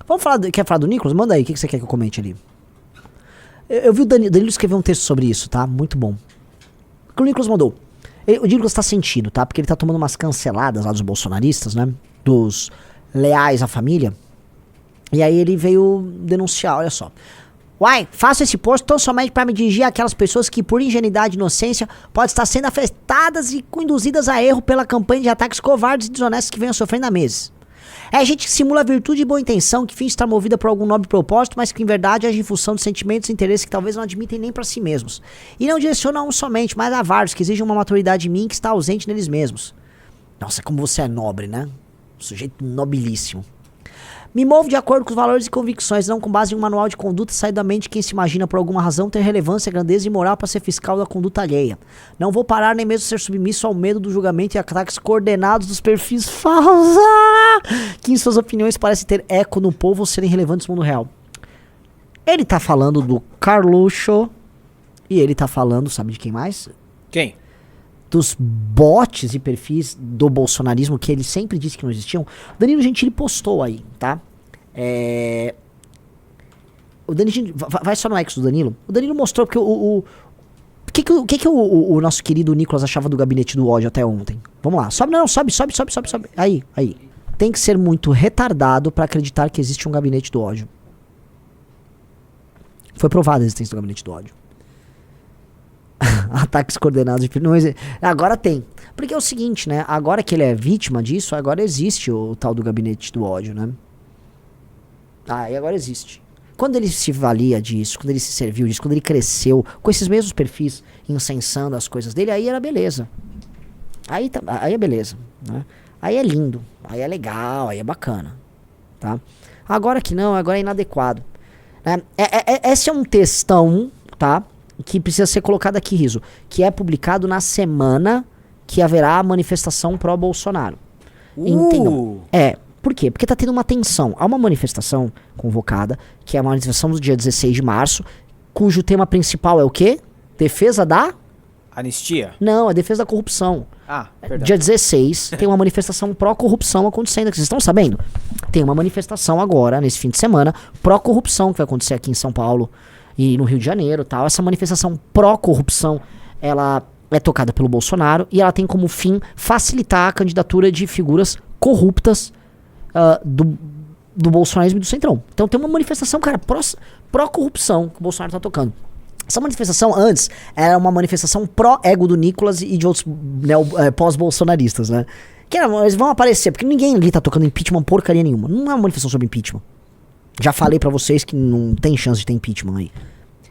Vamos falar, quer falar do Nicolas? Manda aí, o que você quer que eu comente ali? Eu vi o Danilo escrever um texto sobre isso, tá? Muito bom. O que o Nicolas mandou? O Nicolas tá sentindo, tá? Porque ele tá tomando umas canceladas lá dos bolsonaristas, né? Dos leais à família. E aí ele veio denunciar, olha só. Uai, faço esse post tão somente para me dirigir àquelas pessoas que, por ingenuidade e inocência, podem estar sendo afetadas e induzidas a erro pela campanha de ataques covardes e desonestos que venham sofrendo há meses. É gente que simula virtude e boa intenção, que finge estar movida por algum nobre propósito, mas que em verdade age em função de sentimentos e interesses que talvez não admitem nem para si mesmos. E não direciona a um somente, mas a vários que exigem uma maturidade em mim que está ausente neles mesmos. Nossa, como você é nobre, né? Um sujeito nobilíssimo. Me movo de acordo com os valores e convicções, não com base em um manual de conduta saído da mente de quem se imagina por alguma razão ter relevância, grandeza e moral para ser fiscal da conduta alheia. Não vou parar nem mesmo ser submisso ao medo do julgamento e ataques coordenados dos perfis falsos que em suas opiniões parecem ter eco no povo ou serem relevantes no mundo real. Ele tá falando do Carluxo e ele tá falando, sabe de quem mais? Quem? Dos bots e perfis do bolsonarismo que ele sempre disse que não existiam. O Danilo Gentili postou aí, tá? O Danilo, vai só no ex do Danilo. O Danilo mostrou porque o que o nosso querido Nicolas achava do gabinete do ódio até ontem. Vamos lá. Sobe. Aí. Tem que ser muito retardado pra acreditar que existe um gabinete do ódio. Foi provada a existência do gabinete do ódio. Ataques coordenados de... Agora tem. Porque é o seguinte, né? Agora que ele é vítima disso, agora existe o tal do gabinete do ódio, né? E agora existe. Quando ele se valia disso, quando ele se serviu disso, quando ele cresceu com esses mesmos perfis, incensando as coisas dele, aí era beleza. Aí é beleza, né? Aí é lindo, aí é legal, aí é bacana, tá? Agora que não, agora é inadequado, né? Esse é um textão, tá? Que precisa ser colocado aqui, Riso, que é publicado na semana que haverá a manifestação pró-Bolsonaro. Entendam? Por quê? Porque tá tendo uma tensão. Há uma manifestação convocada, que é a manifestação do dia 16 de março, cujo tema principal é o quê? Defesa da... Anistia? Não, é defesa da corrupção. Verdade. Dia 16 tem uma manifestação pró-corrupção acontecendo, que vocês estão sabendo? Tem uma manifestação agora, nesse fim de semana, pró-corrupção, que vai acontecer aqui em São Paulo e no Rio de Janeiro, tal. Essa manifestação pró-corrupção, ela é tocada pelo Bolsonaro e ela tem como fim facilitar a candidatura de figuras corruptas do bolsonarismo e do Centrão. Então tem uma manifestação, cara, pró-corrupção que o Bolsonaro tá tocando. Essa manifestação antes era uma manifestação pró-ego do Nicolas e de outros pós-bolsonaristas, né? Que eles vão aparecer, porque ninguém ali tá tocando impeachment porcaria nenhuma. Não é uma manifestação sobre impeachment. Já falei pra vocês que não tem chance de ter impeachment aí.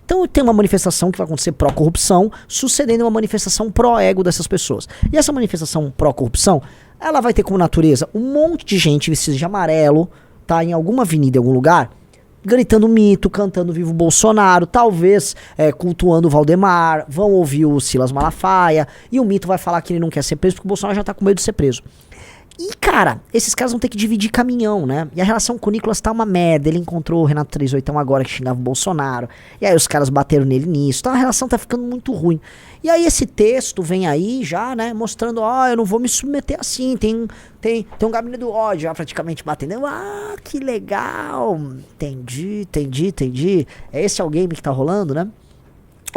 Então tem uma manifestação que vai acontecer pró-corrupção, sucedendo uma manifestação pró-ego dessas pessoas. E essa manifestação pró-corrupção, ela vai ter como natureza um monte de gente vestida de amarelo, tá? Em alguma avenida, em algum lugar, gritando mito, cantando Viva o Bolsonaro, talvez cultuando o Valdemar, vão ouvir o Silas Malafaia, e o mito vai falar que ele não quer ser preso porque o Bolsonaro já tá com medo de ser preso. E, cara, esses caras vão ter que dividir caminhão, né? E a relação com o Nicolas tá uma merda. Ele encontrou o Renato 38 agora que xingava o Bolsonaro. E aí os caras bateram nele nisso. Então a relação tá ficando muito ruim. E aí esse texto vem aí já, né? Mostrando, eu não vou me submeter assim. Tem um gabinete do ódio já praticamente batendo. Que legal. Entendi. Esse é o game que tá rolando, né?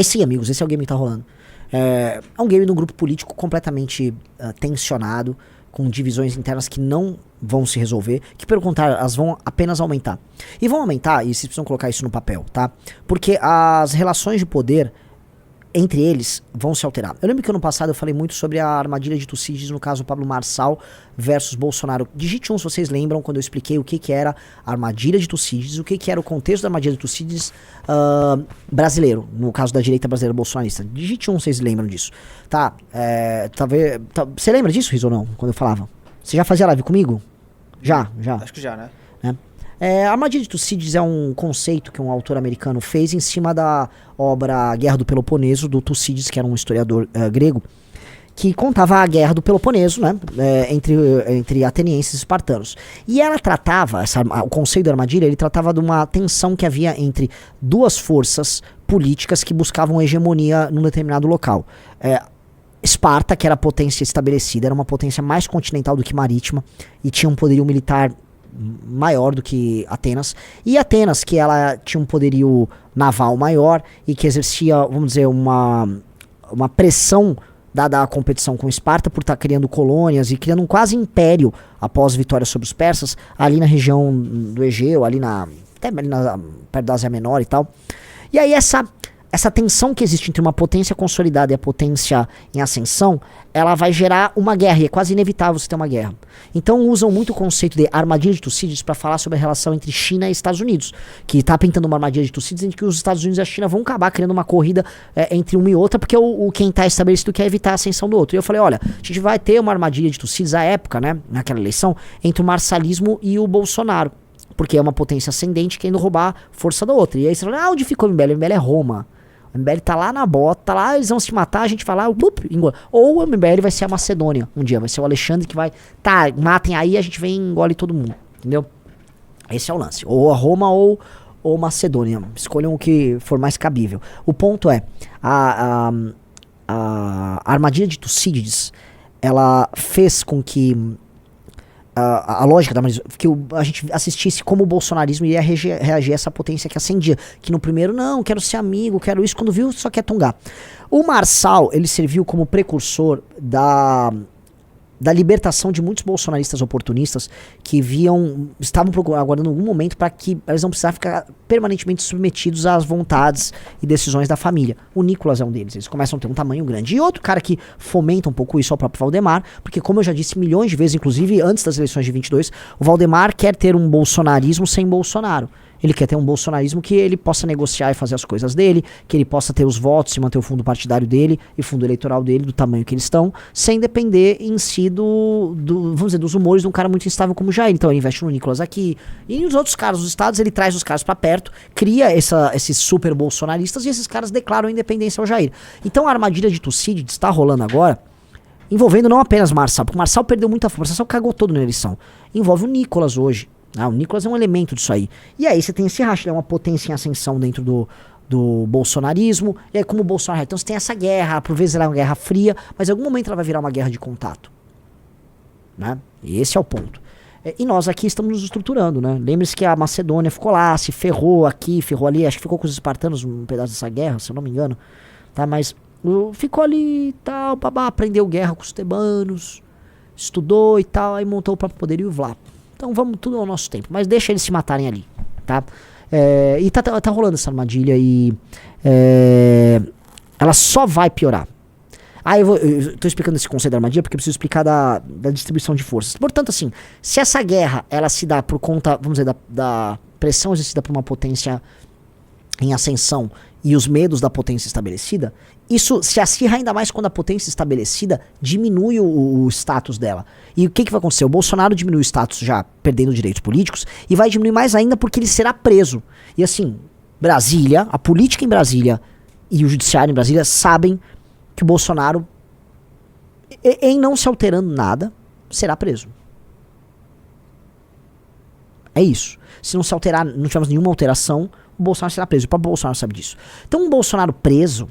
Sim, amigos, esse é o game que tá rolando. É um game de um grupo político completamente tensionado, com divisões internas que não vão se resolver, que pelo contrário, elas vão apenas aumentar. E vão aumentar, e vocês precisam colocar isso no papel, tá? Porque as relações de poder entre eles vão se alterar. Eu lembro que ano passado eu falei muito sobre a armadilha de Tucídides, no caso Pablo Marçal versus Bolsonaro. Digite se vocês lembram quando eu expliquei o que era a armadilha de Tucídides, o que era o contexto da armadilha de Tucídides brasileiro, no caso da direita brasileira bolsonarista. Digite se vocês lembram disso. Tá, talvez... Você lembra disso, Riz, ou não? Quando eu falava? Você já fazia live comigo? Já. Acho que já, né? A armadilha de Tucídides é um conceito que um autor americano fez em cima da obra Guerra do Peloponeso, do Tucídides, que era um historiador grego, que contava a Guerra do Peloponeso, né, entre atenienses e espartanos. E ela tratava, o conceito da armadilha, ele tratava de uma tensão que havia entre duas forças políticas que buscavam hegemonia num determinado local. Esparta, que era a potência estabelecida, era uma potência mais continental do que marítima, e tinha um poderio militar maior do que Atenas. E Atenas, que ela tinha um poderio naval maior e que exercia, vamos dizer, uma pressão dada a competição com Esparta por estar criando colônias e criando um quase império após vitória sobre os persas, ali na região do Egeu, até ali perto da Ásia Menor e tal. E aí essa tensão que existe entre uma potência consolidada e a potência em ascensão, ela vai gerar uma guerra, e é quase inevitável você ter uma guerra. Então usam muito o conceito de armadilha de Tucídides para falar sobre a relação entre China e Estados Unidos, que está pintando uma armadilha de Tucídides em que os Estados Unidos e a China vão acabar criando uma corrida entre uma e outra, porque quem está estabelecido quer evitar a ascensão do outro. E eu falei, olha, a gente vai ter uma armadilha de Tucídides à época, né, naquela eleição, entre o marçalismo e o Bolsonaro, porque é uma potência ascendente querendo roubar força da outra. E aí você fala, onde ficou o MBL? O MBL é Roma. O MBL tá lá na bota, tá lá, eles vão se matar, a gente vai lá, engole. Ou o MBL vai ser a Macedônia um dia, vai ser o Alexandre que vai, matem aí, a gente vem e engole todo mundo, entendeu? Esse é o lance, ou a Roma ou Macedônia, escolham o que for mais cabível. O ponto é, a armadilha de Tucídides, ela fez com que a lógica que a gente assistisse como o bolsonarismo ia reagir a essa potência que ascendia. Que no primeiro, não, quero ser amigo, quero isso. Quando viu, só quer tungar. O Marçal, ele serviu como precursor da libertação de muitos bolsonaristas oportunistas que estavam aguardando algum momento para que eles não precisassem ficar permanentemente submetidos às vontades e decisões da família. O Nicolas é um deles, eles começam a ter um tamanho grande. E outro cara que fomenta um pouco isso é o próprio Valdemar, porque como eu já disse milhões de vezes, inclusive antes das eleições de 22, o Valdemar quer ter um bolsonarismo sem Bolsonaro. Ele quer ter um bolsonarismo que ele possa negociar e fazer as coisas dele, que ele possa ter os votos e manter o fundo partidário dele e o fundo eleitoral dele, do tamanho que eles estão, sem depender em si vamos dizer, dos humores de um cara muito instável como o Jair. Então ele investe no Nicolas aqui. E nos outros caras dos estados, ele traz os caras pra perto, cria esses super bolsonaristas e esses caras declaram a independência ao Jair. Então a armadilha de Tucídides está rolando agora, envolvendo não apenas Marçal, porque o Marçal perdeu muita força, o Marçal cagou todo na eleição. Envolve o Nicolas hoje. O Nicolas é um elemento disso aí. E aí você tem esse racha, ele é uma potência em ascensão dentro do bolsonarismo. E aí como o Bolsonaro... Então você tem essa guerra, por vezes ela é uma guerra fria, mas em algum momento ela vai virar uma guerra de contato. Né? E esse é o ponto. E nós aqui estamos nos estruturando, né? Lembre-se que a Macedônia ficou lá, se ferrou aqui, ferrou ali. Acho que ficou com os espartanos um pedaço dessa guerra, se eu não me engano. Tá? Mas ficou ali e tal, aprendeu guerra com os tebanos, estudou e tal, aí montou o próprio poderio Vlá. Então vamos tudo ao nosso tempo, mas deixa eles se matarem ali, tá? E tá rolando essa armadilha e ela só vai piorar. Eu tô explicando esse conceito da armadilha porque eu preciso explicar da distribuição de forças. Portanto, assim, se essa guerra ela se dá por conta, vamos dizer, da pressão exercida por uma potência em ascensão e os medos da potência estabelecida, isso se acirra ainda mais quando a potência estabelecida diminui o status dela. E o que vai acontecer? O Bolsonaro diminui o status já perdendo direitos políticos e vai diminuir mais ainda porque ele será preso. E assim, Brasília, a política em Brasília e o judiciário em Brasília sabem que o Bolsonaro, em não se alterando nada, será preso. É isso. Se não se alterar, não tivermos nenhuma alteração, o Bolsonaro será preso. O próprio Bolsonaro sabe disso. Então um Bolsonaro preso,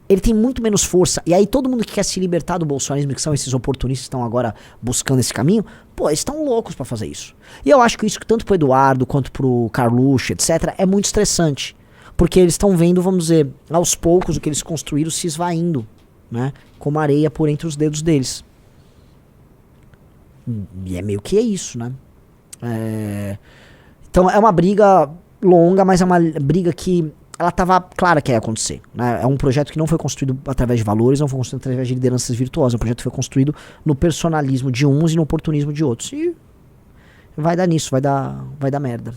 ele tem muito menos força. E aí todo mundo que quer se libertar do bolsonarismo, que são esses oportunistas que estão agora buscando esse caminho, eles estão loucos pra fazer isso. E eu acho que isso, tanto pro Eduardo quanto pro Carluxo, etc., é muito estressante. Porque eles estão vendo, vamos dizer, aos poucos o que eles construíram se esvaindo, né? Como areia por entre os dedos deles. E é meio que isso, né? Então é uma briga longa, mas é uma briga que ela estava clara que ia acontecer, né? É um projeto que não foi construído através de valores, não foi construído através de lideranças virtuosas. É um projeto que foi construído no personalismo de uns e no oportunismo de outros. E vai dar nisso, vai dar merda.